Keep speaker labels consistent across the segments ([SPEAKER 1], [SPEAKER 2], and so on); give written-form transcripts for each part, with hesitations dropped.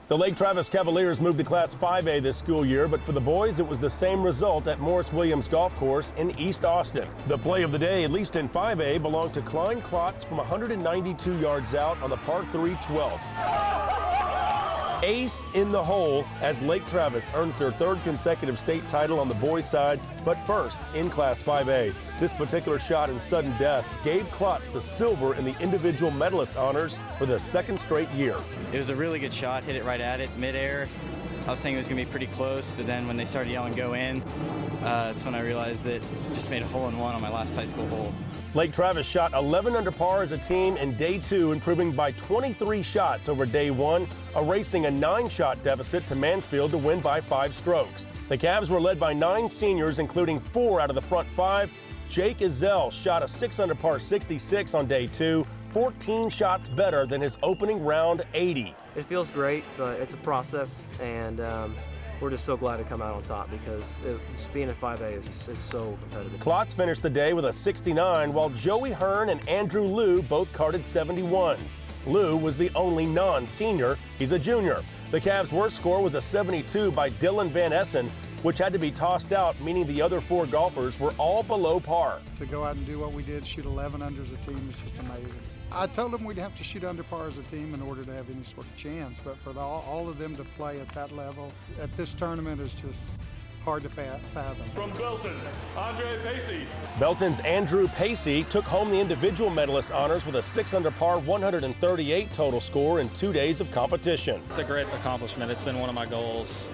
[SPEAKER 1] The Lake Travis Cavaliers moved to Class 5A this school year, but for the boys, it was the same result at Morris Williams Golf Course in East Austin. The play of the day, at least in 5A, belonged to Klein Klotz from 192 yards out on the par 3 12th. Ace in the hole as Lake Travis earns their third consecutive state title on the boys' side, but first in Class 5A. This particular shot in sudden death gave Klotz the silver in the individual medalist honors for the second straight year.
[SPEAKER 2] It was a really good shot, hit it right at it, midair. I was thinking it was going to be pretty close, but then when they started yelling go in, that's when I realized that I just made a hole-in-one on my last high school hole.
[SPEAKER 1] Lake Travis shot 11 under par as a team in day 2, improving by 23 shots over day 1, erasing a 9-shot deficit to Mansfield to win by 5 strokes. The Cavs were led by 9 seniors, including 4 out of the front 5. Jake Izell shot a 6 under par 66 on day 2, 14 shots better than his opening round 80.
[SPEAKER 3] It feels great, but it's a process, and we're just so glad to come out on top because just being at 5A is so competitive.
[SPEAKER 1] Klotz finished the day with a 69, while Joey Hearn and Andrew Liu both carded 71s. Liu was the only non-senior. He's a junior. The Cavs' worst score was a 72 by Dylan Van Essen, which had to be tossed out, meaning the other 4 golfers were all below par.
[SPEAKER 4] To go out and do what we did, shoot 11 under as a team, is just amazing. I told them we'd have to shoot under par as a team in order to have any sort of chance, but for all of them to play at that level at this tournament is just hard to fathom.
[SPEAKER 5] From Belton, Andre Pacey.
[SPEAKER 1] Belton's Andrew Pacey took home the individual medalist honors with a 6 under par 138 total score in 2 days of competition.
[SPEAKER 6] It's a great accomplishment. It's been one of my goals,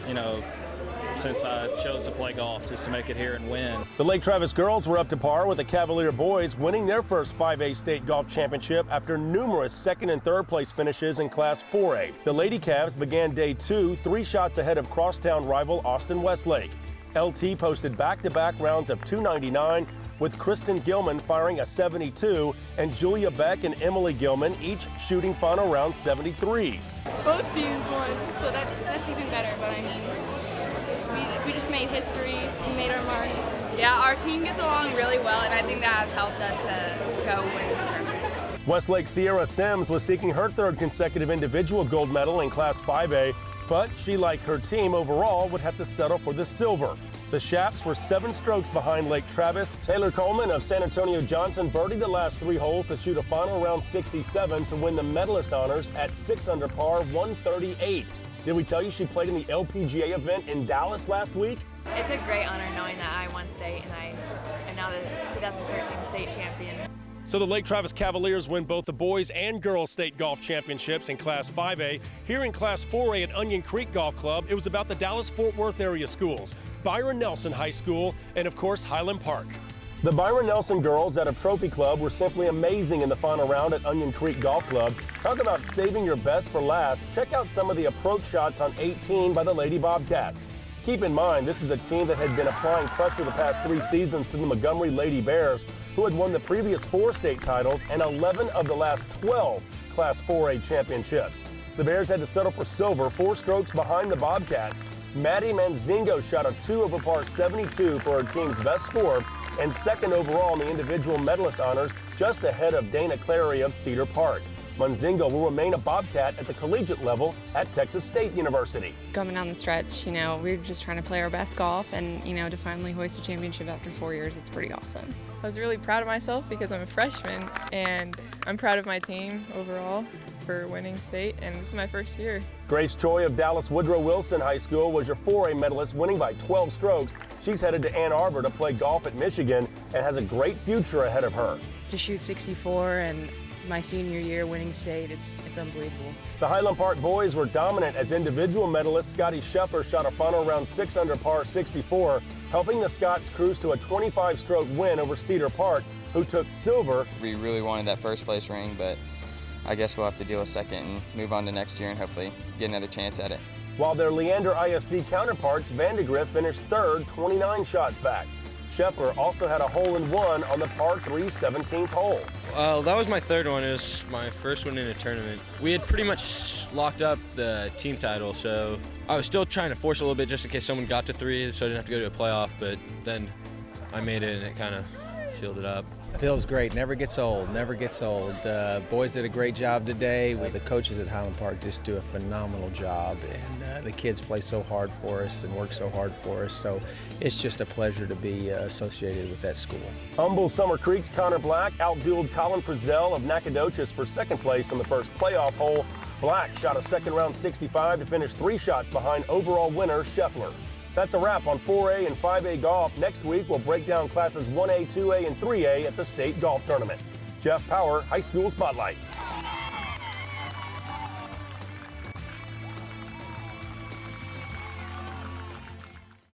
[SPEAKER 6] since I chose to play golf, just to make it here and win.
[SPEAKER 1] The Lake Travis girls were up to par with the Cavalier boys, winning their first 5A state golf championship after numerous second and third place finishes in Class 4A. The Lady Cavs began day 2 3 shots ahead of crosstown rival Austin Westlake. LT posted back-to-back rounds of 299, with Kristen Gilman firing a 72 and Julia Beck and Emily Gilman each shooting final round 73s.
[SPEAKER 7] Both teams won, so that's even better, but I mean, we just made history, we made our mark. Yeah, our team gets along really well, and I think that has helped us to go win this tournament.
[SPEAKER 1] Westlake Sierra Sims was seeking her third consecutive individual gold medal in Class 5A, but she, like her team overall, would have to settle for the silver. The Shaps were 7 strokes behind Lake Travis. Taylor Coleman of San Antonio Johnson birdied the last 3 holes to shoot a final round 67 to win the medalist honors at 6 under par 138. Did we tell you she played in the LPGA event in Dallas last week?
[SPEAKER 7] It's a great honor knowing that I won state and I'm now the 2013 state champion.
[SPEAKER 1] So the Lake Travis Cavaliers win both the boys and girls state golf championships in Class 5A. Here in Class 4A at Onion Creek Golf Club, it was about the Dallas-Fort Worth area schools, Byron Nelson High School, and of course Highland Park. The Byron Nelson girls out of Trophy Club were simply amazing in the final round at Onion Creek Golf Club. Talk about saving your best for last. Check out some of the approach shots on 18 by the Lady Bobcats. Keep in mind, this is a team that had been applying pressure the past 3 seasons to the Montgomery Lady Bears, who had won the previous 4 state titles and 11 of the last 12 Class 4A championships. The Bears had to settle for silver, 4 strokes behind the Bobcats. Maddie Manzingo shot a 2 over par 72 for her team's best score, and second overall in the individual medalist honors, just ahead of Dana Clary of Cedar Park. Manzingo will remain a Bobcat at the collegiate level at Texas State University.
[SPEAKER 8] Coming down the stretch, we were just trying to play our best golf, and to finally hoist a championship after 4 years, it's pretty awesome.
[SPEAKER 9] I was really proud of myself because I'm a freshman, and I'm proud of my team overall for winning state, and this is my first year.
[SPEAKER 1] Grace Choi of Dallas Woodrow Wilson High School was your 4A medalist, winning by 12 strokes. She's headed to Ann Arbor to play golf at Michigan and has a great future ahead of her.
[SPEAKER 8] To shoot 64 and my senior year winning state, it's unbelievable.
[SPEAKER 1] The Highland Park boys were dominant as individual medalists. Scotty Scheffler shot a final round 6 under par 64, helping the Scots cruise to a 25-stroke win over Cedar Park, who took silver.
[SPEAKER 10] We really wanted that first place ring, but I guess we'll have to deal with second and move on to next year and hopefully get another chance at it.
[SPEAKER 1] While their Leander ISD counterparts, Vandegrift finished third, 29 shots back. Scheffler also had a hole-in-one on the par 3 17th hole.
[SPEAKER 11] That was my third one. It was my first one in a tournament. We had pretty much locked up the team title, so I was still trying to force a little bit just in case someone got to 3, so I didn't have to go to a playoff, but then I made it and it kind of sealed it up.
[SPEAKER 12] Feels great. Never gets old. Never gets old. Boys did a great job today. The coaches at Highland Park just do a phenomenal job, and the kids play so hard for us and work so hard for us. So it's just a pleasure to be associated with that school.
[SPEAKER 1] Humble Summer Creek's Connor Black outdueled Colin Frizzell of Nacogdoches for second place on the first playoff hole. Black shot a second-round 65 to finish 3 shots behind overall winner Scheffler. That's a wrap on 4A and 5A golf. Next week, we'll break down classes 1A, 2A, and 3A at the state golf tournament. Jeff Power, High School Spotlight.